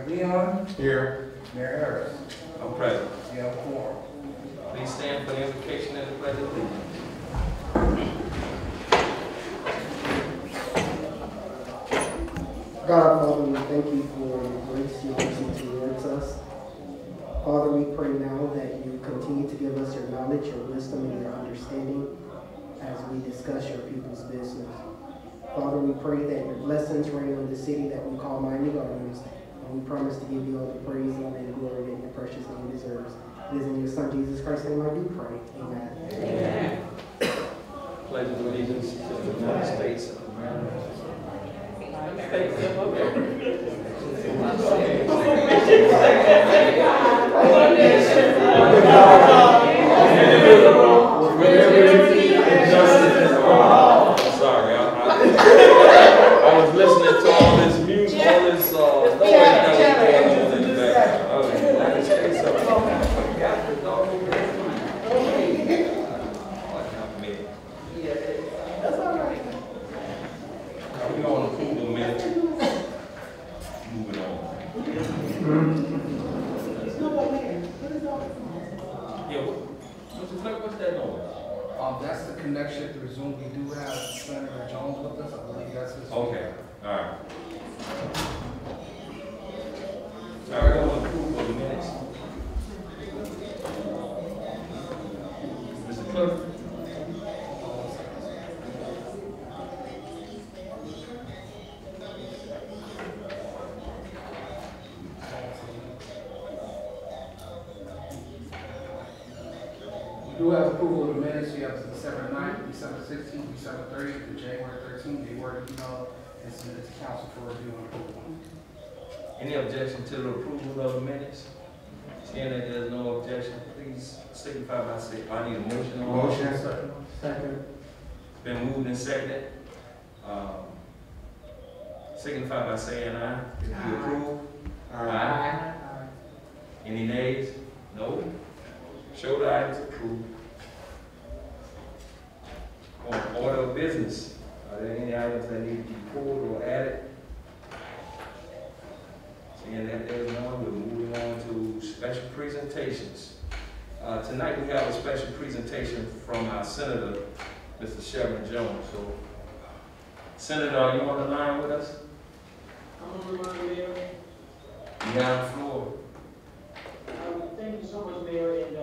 Leon. Here. Mayor Harris. I'm present. You have a quorum. Please stand for the invocation and the pledge of allegiance. God, our Father, we thank you for your grace, your mercy towards us. Father, we pray now that you continue to give us your knowledge, your wisdom, and your understanding as we discuss your people's business. Father, we pray that your blessings reign on the city that we call Miami Gardens, and we promise to give you all the praise, honor, and glory that your precious name deserves. It is in your Son, Jesus Christ's name, I do pray. Amen. Amen. Pledge of allegiance to the United States of America. Sorry, I was listening to all this music, all this noise that was going on in the background. Oh, United States of America. We on approval minute. Moving on. Yeah, what's that noise? That's the connection through Zoom. We do have Senator Jones with us. I believe that's his. Okay, all right. All right, we're going to approve of the minutes. Mr. Clerk? We do have approval of the minutes. We have December 9th, December 16th, December 30th, and January 13th. They were emailed and submitted to council for review and approval. Any objection to the approval of the minutes? Seeing that there's no objection, please signify by saying, I need a motion on Motion. it. Second. It's been moved and seconded. Signify by saying aye. If you approve. Aye. Any nays? No. Show the items approved. On order of business, are there any items that need to be pulled or added? Seeing that there's none, we're moving on to special presentations. Tonight we have a special presentation from our Senator, Mr. Shevrin Jones. So, Senator, are you on the line with us? I'm on the line, Mayor. You have the floor. Thank you so much, Mayor, and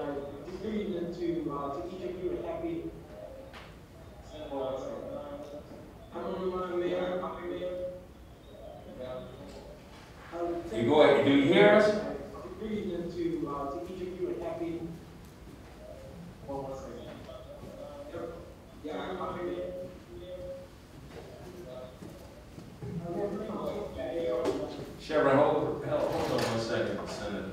good evening to each of you, and happy. I'm on the line, Mayor. You go ahead. Do you hear us? Good evening to each of you, and happy. One second. Yeah, I'm Mayor. Chevron, hold on 1 second, Senator.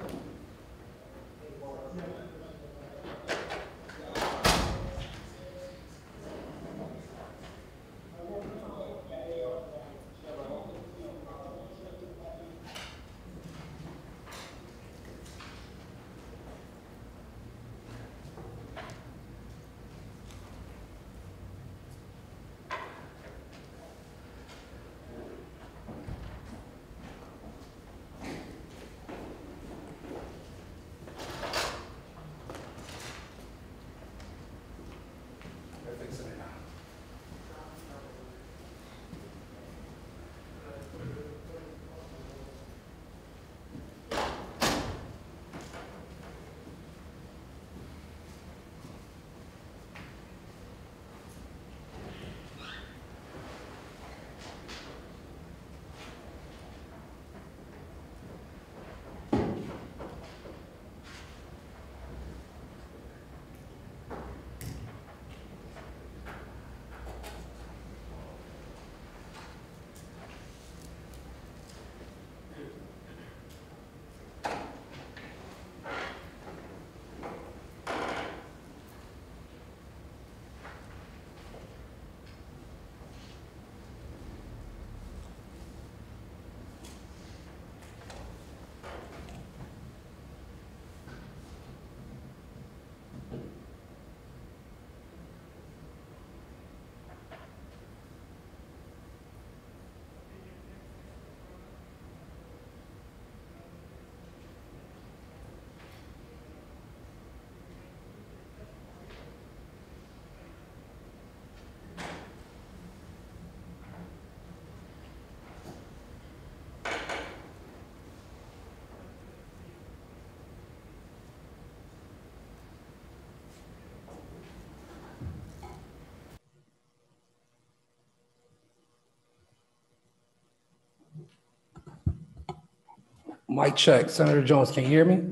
Mic check. Senator Jones, can you hear me?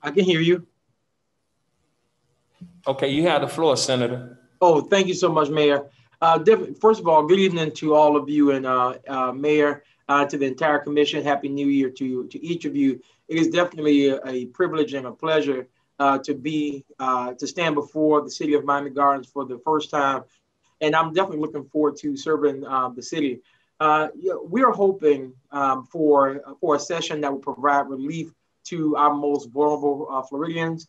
I can hear you. Okay, you have the floor, Senator. Oh, thank you so much, Mayor. First of all, good evening to all of you and Mayor, to the entire commission. Happy New Year to each of you. It is definitely a privilege and a pleasure to stand before the city of Miami Gardens for the first time, and I'm definitely looking forward to serving the city. We are hoping for a session that will provide relief to our most vulnerable Floridians.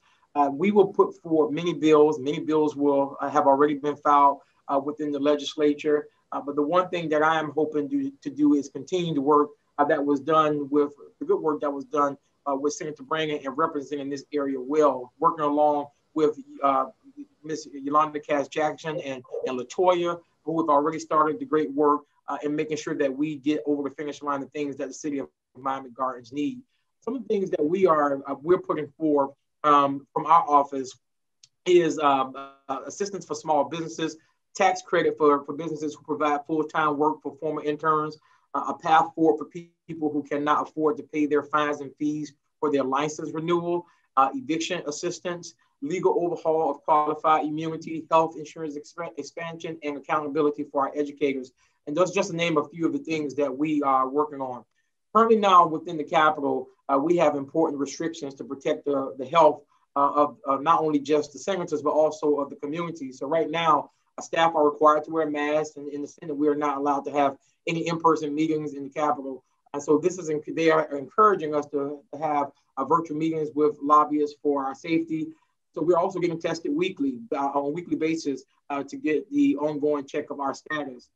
We will put forward many bills. Many bills will have already been filed within the legislature. But the one thing that I am hoping to do is continue the work that was done with the good work that was done with Senator Brannan and representing this area well, working along with Ms. Yolanda Cass-Jackson and LaToya, who have already started the great work in making sure that we get over the finish line the things that the city of Miami Gardens need. Some of the things that we're putting forth from our office is assistance for small businesses, tax credit for businesses who provide full-time work for former interns, a path forward for people who cannot afford to pay their fines and fees for their license renewal, eviction assistance, legal overhaul of qualified immunity, health insurance expansion, and accountability for our educators. And those just to name a few of the things that we are working on. Currently now within the Capitol, we have important restrictions to protect the health of not only just the senators, but also of the community. So right now, staff are required to wear masks, and in the Senate, we are not allowed to have any in-person meetings in the Capitol. And so they are encouraging us to have virtual meetings with lobbyists for our safety. So we're also getting tested weekly, on a weekly basis, to get the ongoing check of our status.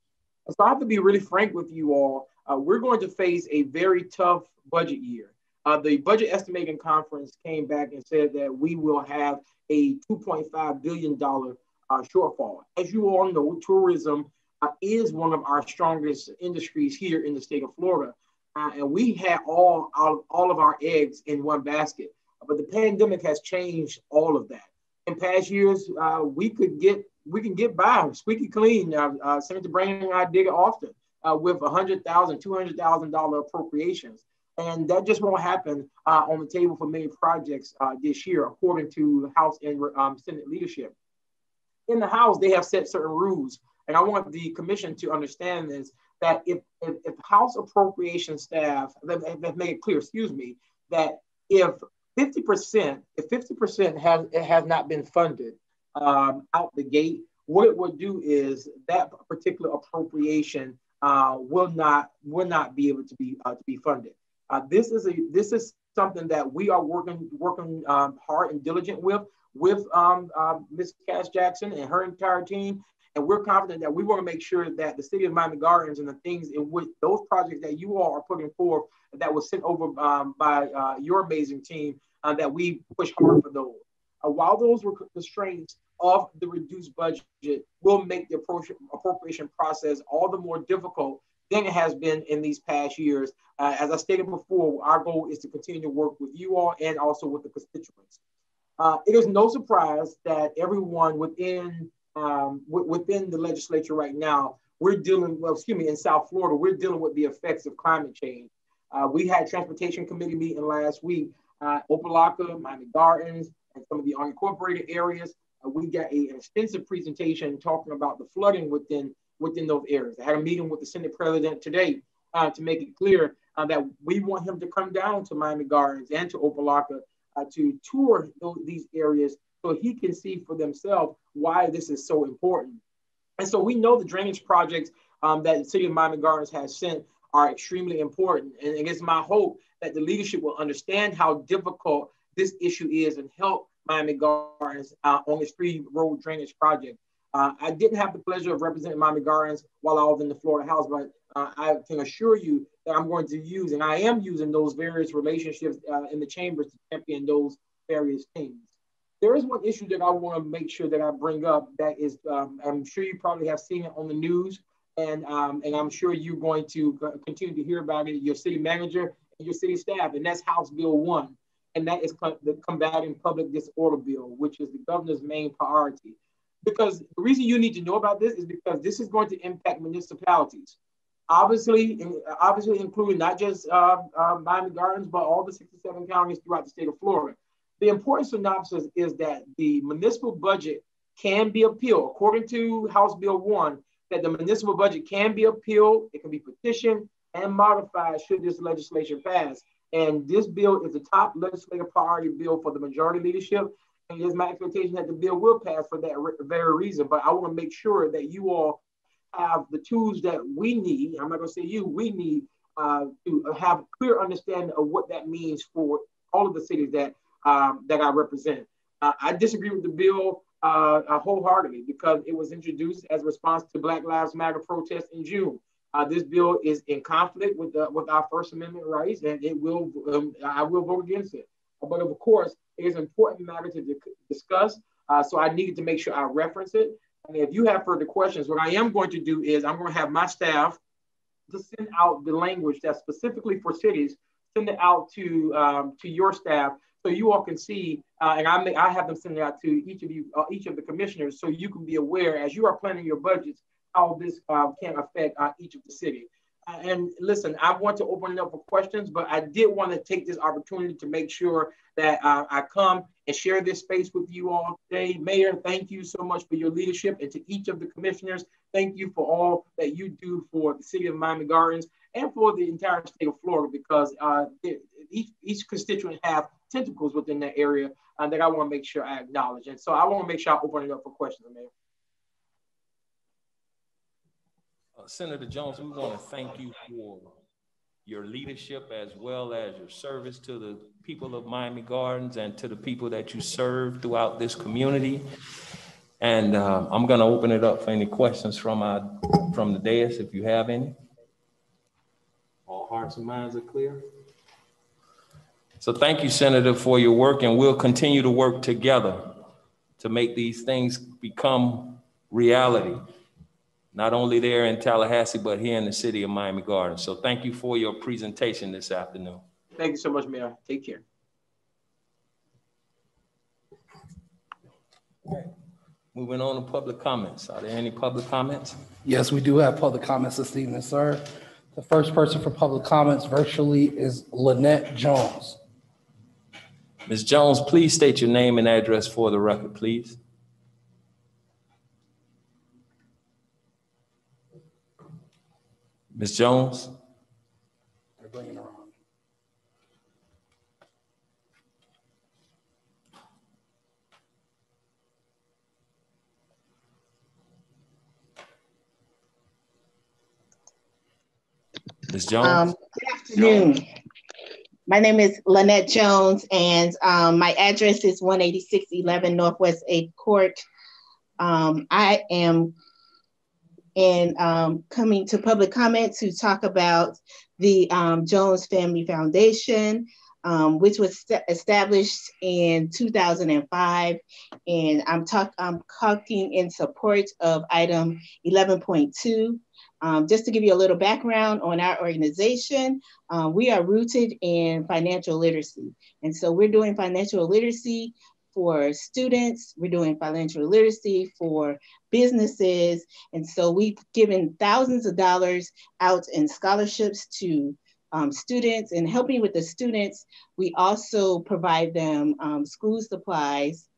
So I have to be really frank with you all. We're going to face a very tough budget year. The Budget Estimating Conference came back and said that we will have a $2.5 billion shortfall. As you all know, tourism is one of our strongest industries here in the state of Florida. And we had all of our eggs in one basket. But the pandemic has changed all of that. In past years, we can get by squeaky clean. Senator Brannan and I did it often with $100,000, $200,000 appropriations. And that just won't happen on the table for many projects this year, according to House and Senate leadership. In the House, they have set certain rules. And I want the commission to understand this, that if House appropriation staff, that make it clear, that if 50% has not been funded out the gate, what it would do is that particular appropriation will not be able to be funded. This is something that we are working hard and diligent with Ms. Cass-Jackson and her entire team. And we're confident that we want to make sure that the city of Miami Gardens and the things in which those projects that you all are putting forth that was sent over by your amazing team, that we push hard for those. While those constraints of the reduced budget will make the appropriation process all the more difficult than it has been in these past years. As I stated before, our goal is to continue to work with you all and also with the constituents. It is no surprise that everyone within the legislature right now, in South Florida, we're dealing with the effects of climate change. We had Transportation Committee meeting last week, Opa-locka, Miami Gardens, and some of the unincorporated areas. We got an extensive presentation talking about the flooding within those areas. I had a meeting with the Senate President today to make it clear that we want him to come down to Miami Gardens and to Opa-locka to tour these areas so he can see for themselves why this is so important. And so we know the drainage projects that the city of Miami Gardens has sent are extremely important. And it's my hope that the leadership will understand how difficult this issue is and help Miami Gardens on this 3-road drainage project. I didn't have the pleasure of representing Miami Gardens while I was in the Florida House, but I can assure you that I'm going to use, and I am using those various relationships in the chambers to champion those various things. There is one issue that I want to make sure that I bring up that is, I'm sure you probably have seen it on the news, and I'm sure you're going to continue to hear about it, your city manager and your city staff, and that's House Bill 1, and that is the Combating Public Disorder Bill, which is the governor's main priority. Because the reason you need to know about this is because this is going to impact municipalities. obviously including not just Miami Gardens, but all the 67 counties throughout the state of Florida. The important synopsis is that the municipal budget can be appealed, according to House Bill 1, that the municipal budget can be appealed, it can be petitioned and modified should this legislation pass. And this bill is the top legislative priority bill for the majority leadership. And it is my expectation that the bill will pass for that very reason. But I want to make sure that you all have the tools that we need. I'm not going to say you, we need to have a clear understanding of what that means for all of the cities that I represent. I disagree with the bill wholeheartedly because it was introduced as a response to Black Lives Matter protests in June. This bill is in conflict with our First Amendment rights, and I will vote against it. But of course, it is an important matter to discuss, so I needed to make sure I reference it. And if you have further questions, what I am going to do is I'm going to have my staff to send out the language that's specifically for cities, send it out to your staff, so you all can see, and I have them send it out to each of you, each of the commissioners, so you can be aware as you are planning your budgets how this can affect each of the cities. And listen, I want to open it up for questions, but I did want to take this opportunity to make sure that I come and share this space with you all today. Mayor, thank you so much for your leadership, and to each of the commissioners, thank you for all that you do for the city of Miami Gardens and for the entire state of Florida, because each constituent have tentacles within that area that I want to make sure I acknowledge. And so I want to make sure I open it up for questions, Mayor. Senator Jones, we want to thank you for your leadership as well as your service to the people of Miami Gardens and to the people that you serve throughout this community. And I'm going to open it up for any questions from the dais, if you have any. All hearts and minds are clear. So thank you, Senator, for your work, and we'll continue to work together to make these things become reality, not only there in Tallahassee, but here in the city of Miami Gardens. So thank you for your presentation this afternoon. Thank you so much, Mayor. Take care. Okay. Moving on to public comments. Are there any public comments? Yes, we do have public comments this evening, sir. The first person for public comments virtually is Lynette Jones. Ms. Jones, please state your name and address for the record, please. Ms. Jones? They're bringing her on. Ms. Jones? Good afternoon. My name is Lynette Jones, and my address is 18611 Northwest 8th Court. I am coming to public comment to talk about the Jones Family Foundation, which was established in 2005. And I'm talking in support of item 11.2. Just to give you a little background on our organization, we are rooted in financial literacy. And so we're doing financial literacy for students, we're doing financial literacy for businesses. And so we've given thousands of dollars out in scholarships to students, and helping with the students, we also provide them school supplies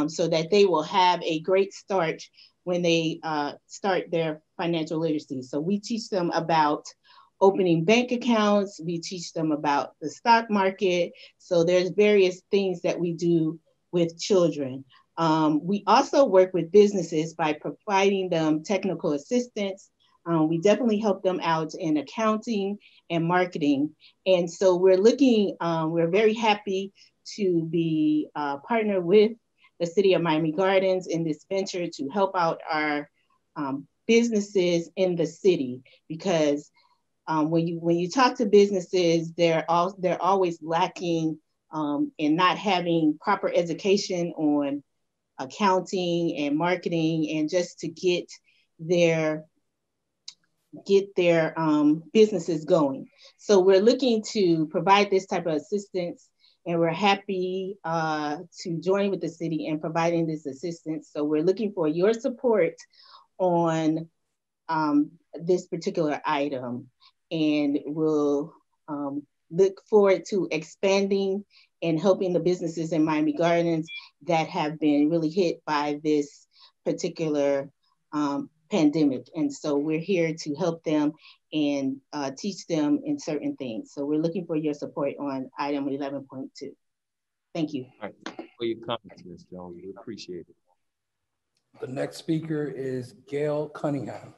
so that they will have a great start when they start their financial literacy. So we teach them about opening bank accounts, we teach them about the stock market. So there's various things that we do with children. We also work with businesses by providing them technical assistance. We definitely help them out in accounting and marketing. And so we're very happy to be partnered with the City of Miami Gardens in this venture to help out our businesses in the city, because when you talk to businesses, they're always lacking in not having proper education on accounting and marketing, and just to get their businesses going. So we're looking to provide this type of assistance, and we're happy to join with the city in providing this assistance. So we're looking for your support on this particular item, and we'll look forward to expanding and helping the businesses in Miami Gardens that have been really hit by this particular pandemic. And so we're here to help them and teach them in certain things. So we're looking for your support on item 11.2. Thank you. All right. For your comments, Ms. Jones, we appreciate it. The next speaker is Gail Cunningham.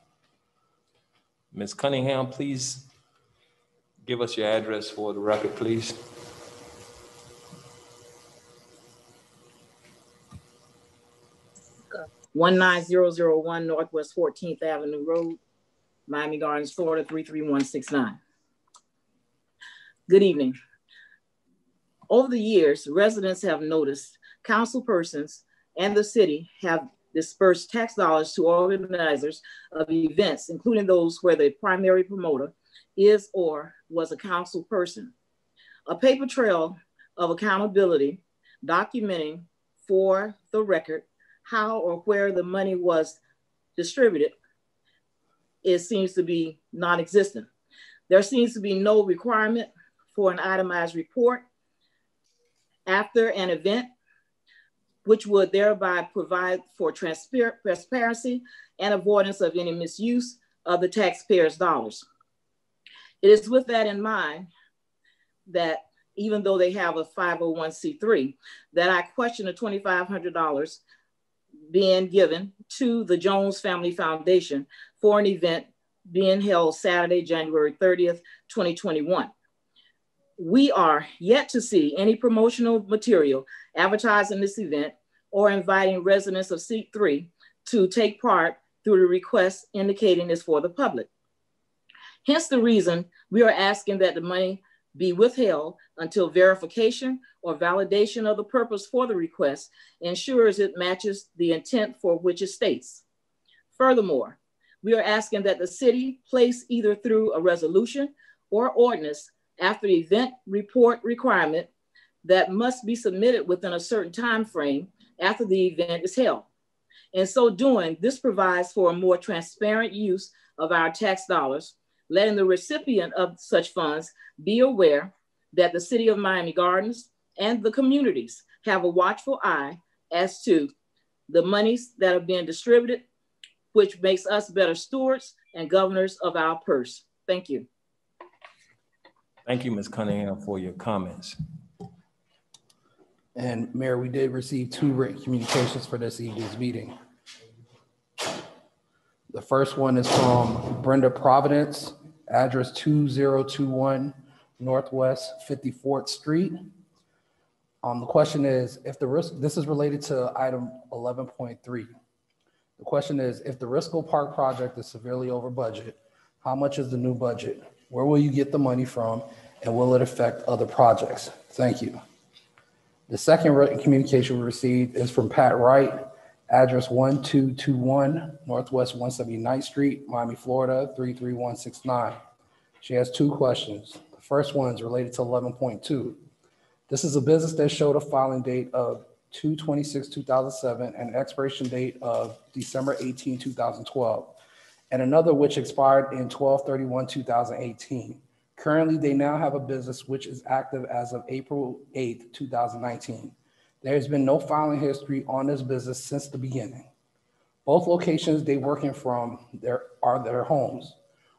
Ms. Cunningham, please give us your address for the record, please. Okay. 19001 Northwest 14th Avenue Road, Miami Gardens, Florida 33169. Good evening. Over the years, residents have noticed council persons and the city have dispersed tax dollars to organizers of events, including those where the primary promoter is or was a council person. A paper trail of accountability documenting for the record how or where the money was distributed, it seems to be non-existent. There seems to be no requirement for an itemized report after an event, which would thereby provide for transparency and avoidance of any misuse of the taxpayers' dollars. It is with that in mind that even though they have a 501c3, that I question the $2,500 being given to the Jones Family Foundation for an event being held Saturday, January 30th, 2021. We are yet to see any promotional material advertising this event or inviting residents of Seat 3 to take part through the request indicating it's for the public. Hence the reason we are asking that the money be withheld until verification or validation of the purpose for the request ensures it matches the intent for which it states. Furthermore, we are asking that the city place either through a resolution or ordinance after the event report requirement that must be submitted within a certain time frame after the event is held. In so doing, this provides for a more transparent use of our tax dollars, letting the recipient of such funds be aware that the City of Miami Gardens and the communities have a watchful eye as to the monies that are being distributed, which makes us better stewards and governors of our purse. Thank you. Thank you, Ms. Cunningham, for your comments. And Mayor, we did receive 2 written communications for this evening's meeting. The first one is from Brenda Providence, address 2021 Northwest 54th Street. The question is, if the risk, this is related to item 11.3. The question is, if the Risco Park project is severely over budget, how much is the new budget? Where will you get the money from? And will it affect other projects? Thank you. The second written communication we received is from Pat Wright, address 1221 Northwest 179th Street, Miami, Florida 33169. She has 2 questions. The first one is related to 11.2. This is a business that showed a filing date of 2/26/2007 and expiration date of December 18, 2012, and another which expired in 12/31/2018. Currently, they now have a business which is active as of April 8, 2019. There has been no filing history on this business since the beginning. Both locations they working from are their homes.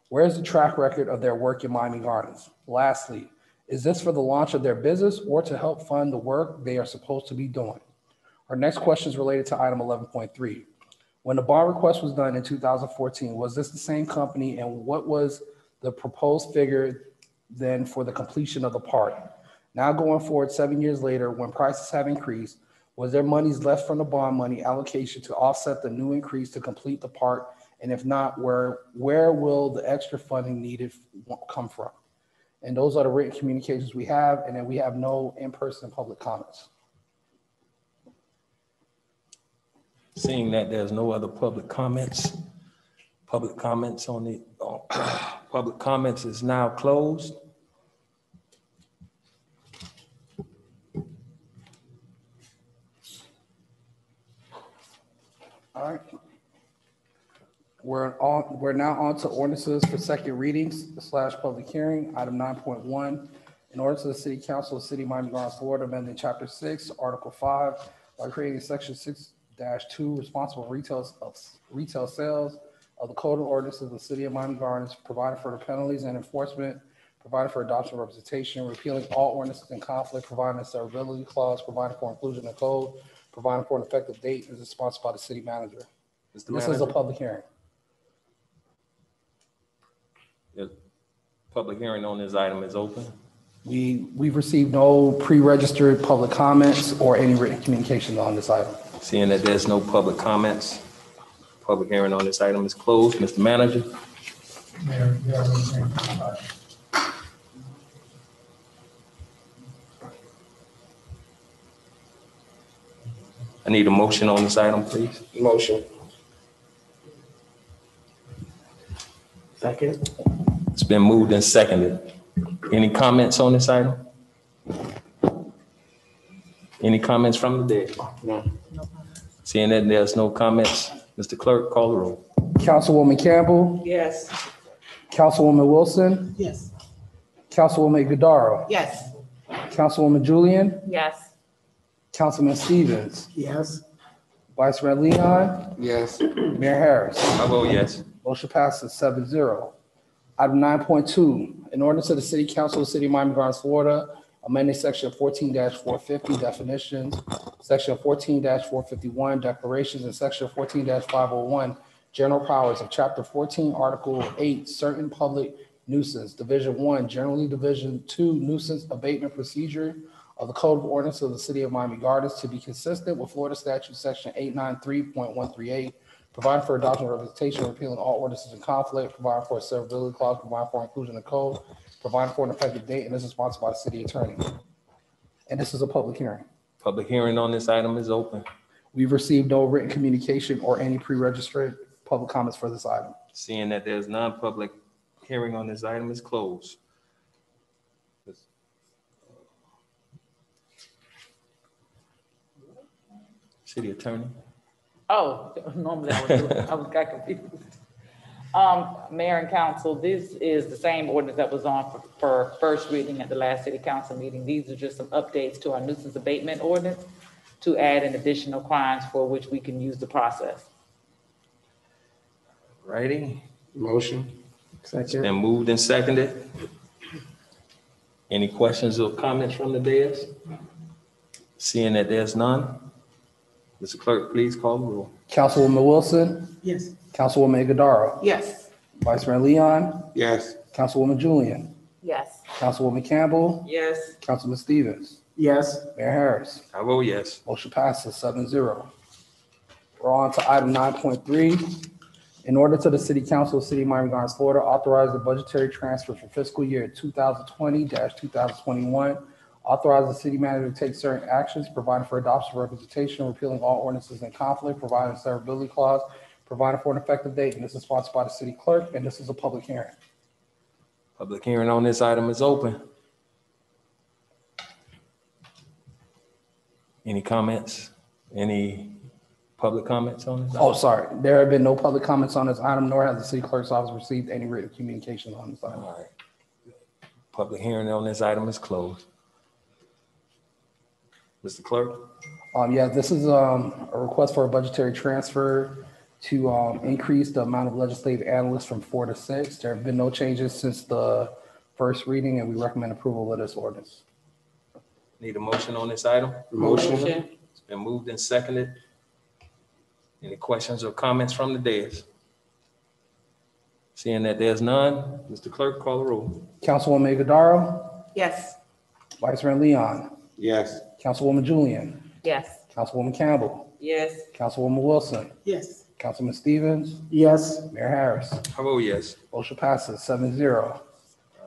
Where is the track record of their work in Miami Gardens? Lastly, is this for the launch of their business or to help fund the work they are supposed to be doing? Our next question is related to item 11.3. When the bond request was done in 2014, was this the same company, and what was the proposed figure then for the completion of the park? Now going forward 7 years later, when prices have increased, was there monies left from the bond money allocation to offset the new increase to complete the park? And if not, where will the extra funding needed come from? And those are the written communications we have, and then we have no in-person public comments. Seeing that there's no other public comments on the public comments is now closed. All right. We're now on to ordinances for second readings / public hearing. Item 9.1, in order to the City Council of the City of Miami Gardens, Florida, amending Chapter 6, Article 5, by creating Section 6-2, responsible retail sales of the Code of Ordinances of the City of Miami Gardens, providing for the penalties and enforcement, providing for adoption of representation, repealing all ordinances in conflict, providing a severability clause, providing for inclusion in the code, providing for an effective date, and is sponsored by the city manager. This is a public hearing. The public hearing on this item is open. We've received no pre-registered public comments or any written communications on this item. Seeing that there's no public comments, public hearing on this item is closed. Mr. Manager. Mayor, I need a motion on this item, please. Motion. Second. It's been moved and seconded. Any comments on this item? Any comments from the dead? No. Seeing that there's no comments, Mr. Clerk, call the roll. Councilwoman Campbell, Yes. Councilwoman Wilson, Yes. Councilwoman Godaro, Yes. Councilwoman Julian, Yes. Councilman Stevens, Yes. Vice Mayor Leon, Yes. Mayor Harris. I vote yes. Motion passes 7-0. Item 9.2, in order to the City Council of the City of Miami Gardens, Florida, amending Section 14-450 definitions, Section 14-451 declarations, and Section 14-501 general powers of Chapter 14, Article 8, certain public nuisance, Division 1, generally Division 2, nuisance abatement procedure of the Code of Ordinances of the City of Miami Gardens to be consistent with Florida Statute Section 893.138, providing for adoption of representation, repealing all ordinances in conflict, providing for a severability clause, providing for inclusion in the code, providing for an effective date, and this is sponsored by the city attorney. And this is a public hearing. Public hearing on this item is open. We've received no written communication or any pre-registered public comments for this item. Seeing that there's non-public hearing on this item is closed. City attorney. Oh, normally I got confused. Mayor and council, this is the same ordinance that was on for first reading at the last city council meeting. These are just some updates to our nuisance abatement ordinance to add in additional crimes for which we can use the process. Righty. Motion. It's Second. been moved and seconded. Any questions or comments from the dais? Seeing that there's none, Mr. Clerk, please call the roll. Councilwoman Wilson, Yes. Councilwoman Godaro, Yes. Vice Mayor Leon, Yes. Councilwoman Julian, Yes. Councilwoman Campbell, Yes. Councilman Stevens, Yes. Mayor Harris. I vote yes. Motion passes 7-0. We're on to item 9.3. In order to the City Council of the City of Miami Gardens, Florida, authorize the budgetary transfer for fiscal year 2020-2021. Authorize the city manager to take certain actions, providing for adoption of representation, repealing all ordinances in conflict, providing a severability clause, providing for an effective date, and this is sponsored by the city clerk, and this is a public hearing. Public hearing on this item is open. Any comments? Any public comments on this? Oh, sorry. There have been no public comments on this item, nor has the city clerk's office received any written communication on this item. All right. Public hearing on this item is closed. Mr. Clerk? Yeah, this is a request for a budgetary transfer to increase the amount of legislative analysts from 4 to 6. There have been no changes since the first reading, and we recommend approval of this ordinance. Need a motion on this item? Motion. It's been moved and seconded. Any questions or comments from the dais? Seeing that there's none, Mr. Clerk, call the roll. Councilwoman Godaro, Yes. Vice Mayor Leon, Yes. Councilwoman Julian, Yes. Councilwoman Campbell, Yes. Councilwoman Wilson, Yes. Councilman Stevens, Yes. Mayor Harris. I vote yes. Motion passes 7-0. All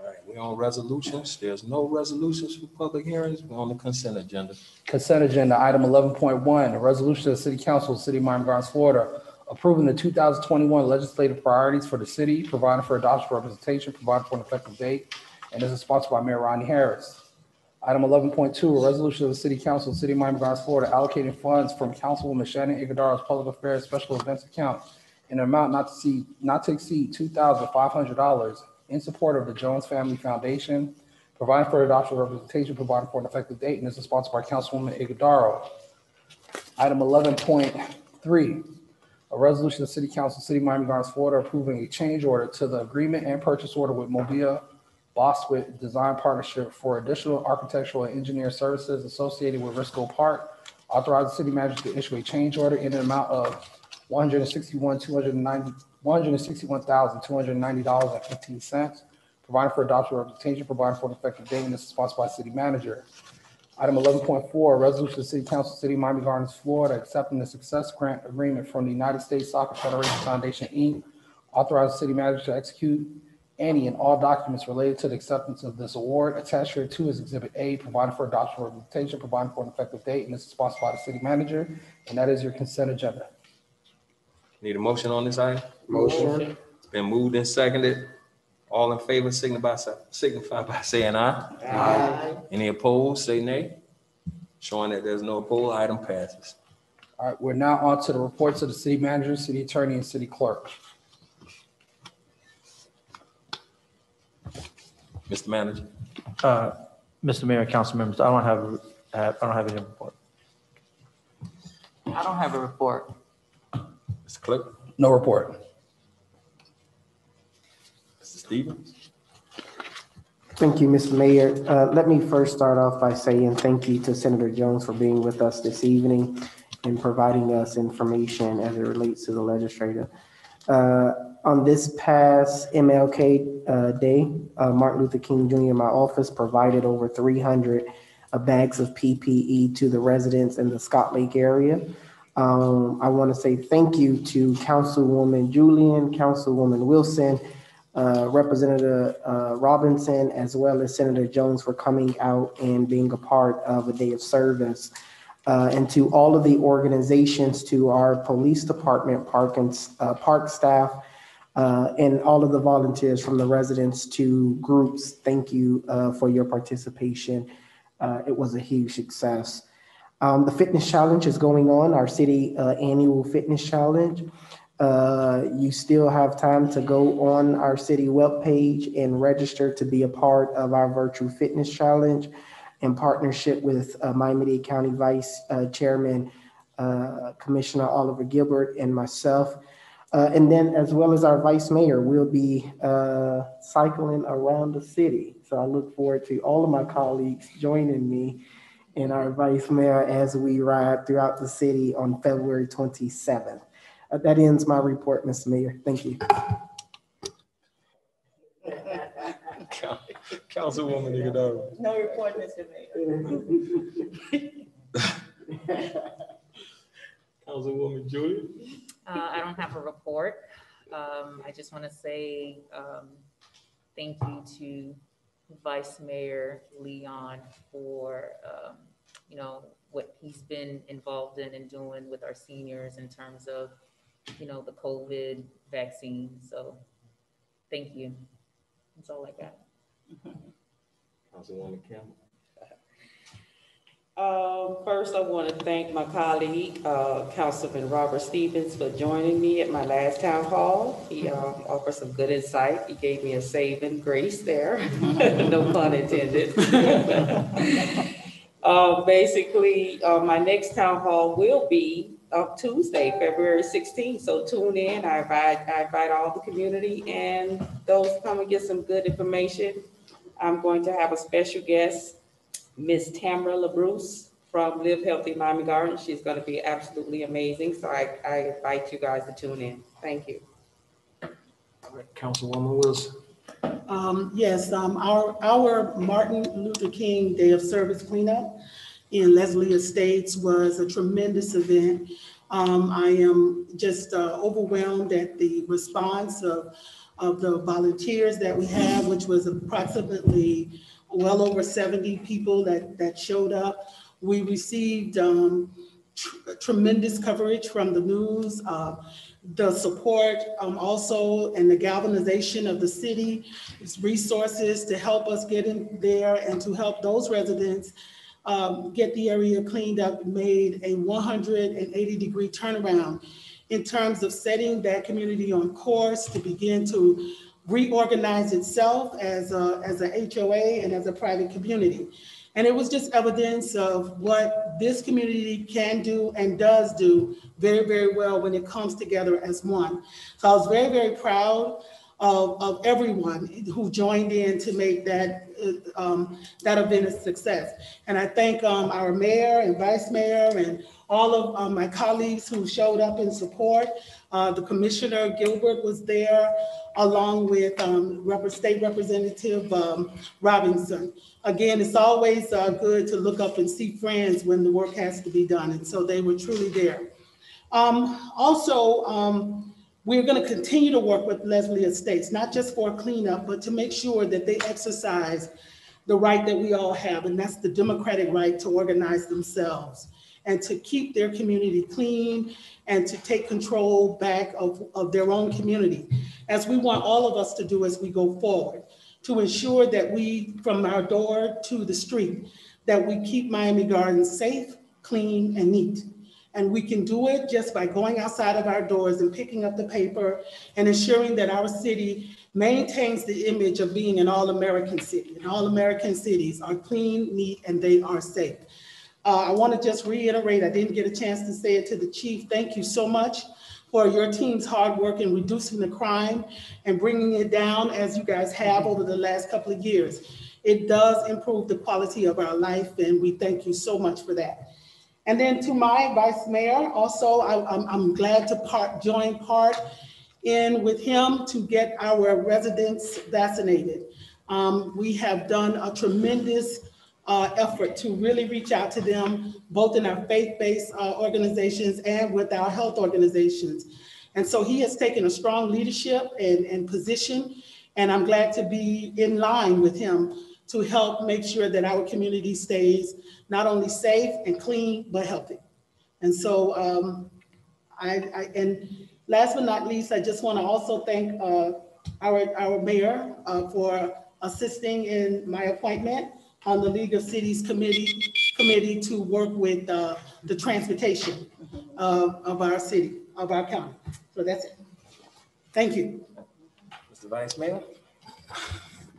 right, we're on resolutions. There's no resolutions for public hearings. We're on the consent agenda. Consent agenda, item 11.1, a resolution of the City Council of the City of Miami Gardens, Florida, approving the 2021 legislative priorities for the city, providing for adoption of representation, providing for an effective date, and this is sponsored by Mayor Ronnie Harris. Item 11.2, a resolution of the City Council of the City of Miami Gardens, Florida, allocating funds from Councilwoman Shannon Iguodara's Public Affairs Special Events Account in an amount not to exceed $2,500 in support of the Jones Family Foundation, providing for adoption representation, providing for an effective date, and this is sponsored by Councilwoman Ighodaro. Item 11.3, a resolution of the City Council, City of Miami Gardens, Florida, approving a change order to the agreement and purchase order with Mobile Boswick Design Partnership for additional architectural and engineering services associated with Risco Park. Authorize the city manager to issue a change order in an amount of $161,290.15, providing for adoption representation, providing for an effective date, and this is sponsored by city manager. Item 11.4, resolution of the City Council, City of Miami Gardens, Florida, accepting the success grant agreement from the United States Soccer Federation Foundation, Inc. Authorize the city manager to execute any and all documents related to the acceptance of this award. Attached here to is Exhibit A, providing for adoption representation, providing for an effective date, and this is sponsored by the city manager, and that is your consent agenda. Need a motion on this item? Motion. It's been moved and seconded. All in favor signify by saying aye. Aye. Any opposed, say nay. Showing that there's no opposed, item passes. All right, we're now on to the reports of the city manager, city attorney, and city clerk. Mr. Manager. Mr. Mayor, council members, I don't have any report. I don't have a report. Mr. Clerk. No report. Mr. Stevens. Thank you, Mr. Mayor. Let me first start off by saying thank you to Senator Jones for being with us this evening and providing us information as it relates to the legislature. On this past MLK Day, Martin Luther King Jr., my office provided over 300 bags of PPE to the residents in the Scott Lake area. I want to say thank you to Councilwoman Julian, Councilwoman Wilson, Representative Robinson, as well as Senator Jones for coming out and being a part of a day of service. And to all of the organizations, to our police department, park staff, and all of the volunteers from the residents to groups, thank you for your participation. It was a huge success. The fitness challenge is going on, our city annual fitness challenge. You still have time to go on our city webpage and register to be a part of our virtual fitness challenge in partnership with Miami-Dade County Vice Chairman, Commissioner Oliver Gilbert, and myself. And then as well as our Vice Mayor, we'll be cycling around the city. So I look forward to all of my colleagues joining me and our Vice Mayor as we ride throughout the city on February 27th. That ends my report, Mr. Mayor. Thank you. Councilwoman Ighodaro. No report, Mr. Mayor. Councilwoman Julia. I don't have a report. I just want to say thank you to Vice Mayor Leon for what he's been involved in and doing with our seniors in terms of the COVID vaccine. So thank you. That's all I got. Councilwoman Campbell. First, I want to thank my colleague, Councilman Robert Stevens, for joining me at my last town hall. He offered some good insight. He gave me a saving grace there, no pun intended. Basically, my next town hall will be Tuesday, February 16th. So tune in. I invite all the community and those to come and get some good information. I'm going to have a special guest, Miss Tamara LaBruce from Live Healthy Miami Gardens. She's going to be absolutely amazing. So I invite you guys to tune in. Thank you. Councilwoman Wilson. Yes, our Martin Luther King Day of Service cleanup in Leslie Estates was a tremendous event. I am just overwhelmed at the response of the volunteers that we have, which was approximately well over 70 people that showed up. We received tremendous coverage from the news, the support also, and the galvanization of the city, its resources to help us get in there and to help those residents get the area cleaned up, made a 180-degree turnaround in terms of setting that community on course to begin to reorganize itself as a HOA and as a private community. And it was just evidence of what this community can do and does do very, very well when it comes together as one. So I was very, very proud of everyone who joined in to make that event a success. And I thank our mayor and vice mayor and all of my colleagues who showed up in support. The Commissioner Gilbert was there, along with State Representative Robinson. Again, it's always good to look up and see friends when the work has to be done, and so they were truly there. We're going to continue to work with Leslie Estates, not just for cleanup, but to make sure that they exercise the right that we all have, and that's the democratic right to organize themselves and to keep their community clean and to take control back of their own community, as we want all of us to do as we go forward, to ensure that we, from our door to the street, that we keep Miami Gardens safe, clean, and neat. And we can do it just by going outside of our doors and picking up the paper and ensuring that our city maintains the image of being an all-American city. And all-American cities are clean, neat, and they are safe. I want to just reiterate, I didn't get a chance to say it to the chief. Thank you so much for your team's hard work in reducing the crime and bringing it down as you guys have over the last couple of years. It does improve the quality of our life, and we thank you so much for that. And then to my vice mayor, also, I'm glad to join part in with him to get our residents vaccinated. We have done a tremendous effort to really reach out to them, both in our faith-based organizations and with our health organizations. And so he has taken a strong leadership and position, and I'm glad to be in line with him to help make sure that our community stays not only safe and clean, but healthy. And so, and last but not least, I just want to also thank our mayor for assisting in my appointment on the League of Cities committee to work with the transportation of our city, of our county. So that's it. Thank you. Mr. Vice Mayor.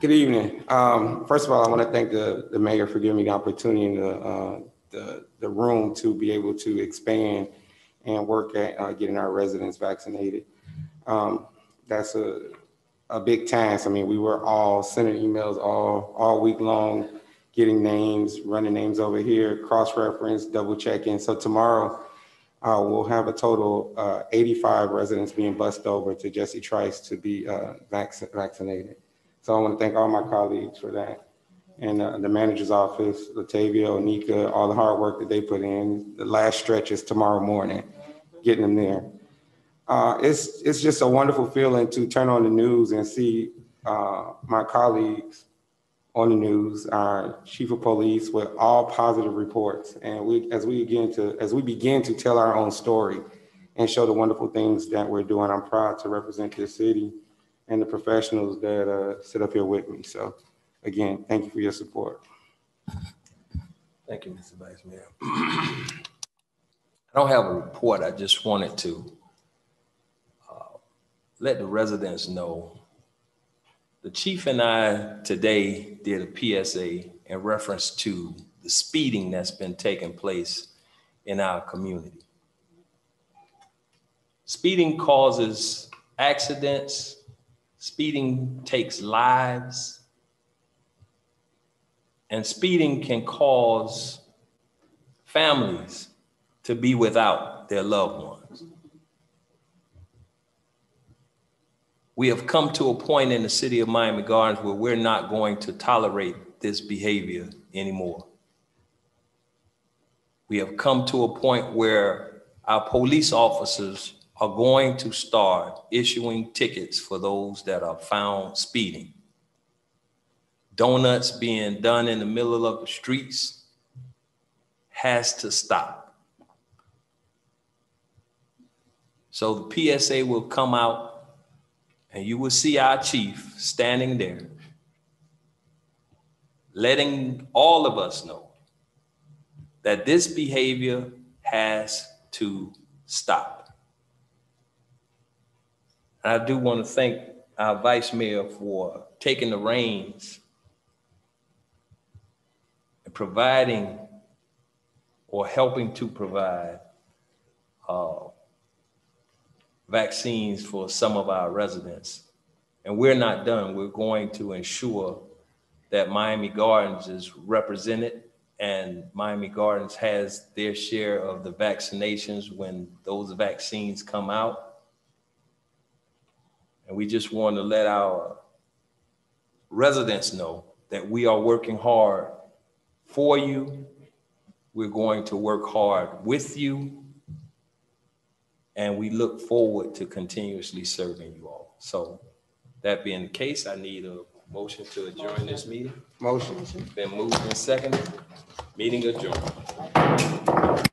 Good evening. First of all, I want to thank the mayor for giving me the opportunity and the room to be able to expand and work at getting our residents vaccinated. That's a big task. I mean, we were all sending emails all week long, getting names, running names over here, cross-reference, double checking. So tomorrow we'll have a total 85 residents being bussed over to Jesse Trice to be vaccinated. So I want to thank all my colleagues for that. And the manager's office, Latavia, Onika, all the hard work that they put in. The last stretch is tomorrow morning, getting them there. It's just a wonderful feeling to turn on the news and see my colleagues on the news, our chief of police, with all positive reports. And as we begin to tell our own story and show the wonderful things that we're doing, I'm proud to represent this city and the professionals that sit up here with me. So again, thank you for your support. Thank you, Mr. Vice Mayor. I don't have a report. I just wanted to let the residents know. The chief and I today did a PSA in reference to the speeding that's been taking place in our community. Speeding causes accidents. Speeding takes lives, and speeding can cause families to be without their loved ones. We have come to a point in the city of Miami Gardens where we're not going to tolerate this behavior anymore. We have come to a point where our police officers are going to start issuing tickets for those that are found speeding. Donuts being done in the middle of the streets has to stop. So the PSA will come out and you will see our chief standing there, letting all of us know that this behavior has to stop. I do want to thank our Vice Mayor for taking the reins and providing or helping to provide vaccines for some of our residents. And we're not done. We're going to ensure that Miami Gardens is represented and Miami Gardens has their share of the vaccinations when those vaccines come out. And we just want to let our residents know that we are working hard for you. We're going to work hard with you. And we look forward to continuously serving you all. So that being the case, I need a motion to adjourn this meeting. Motion. Been moved and seconded. Meeting adjourned.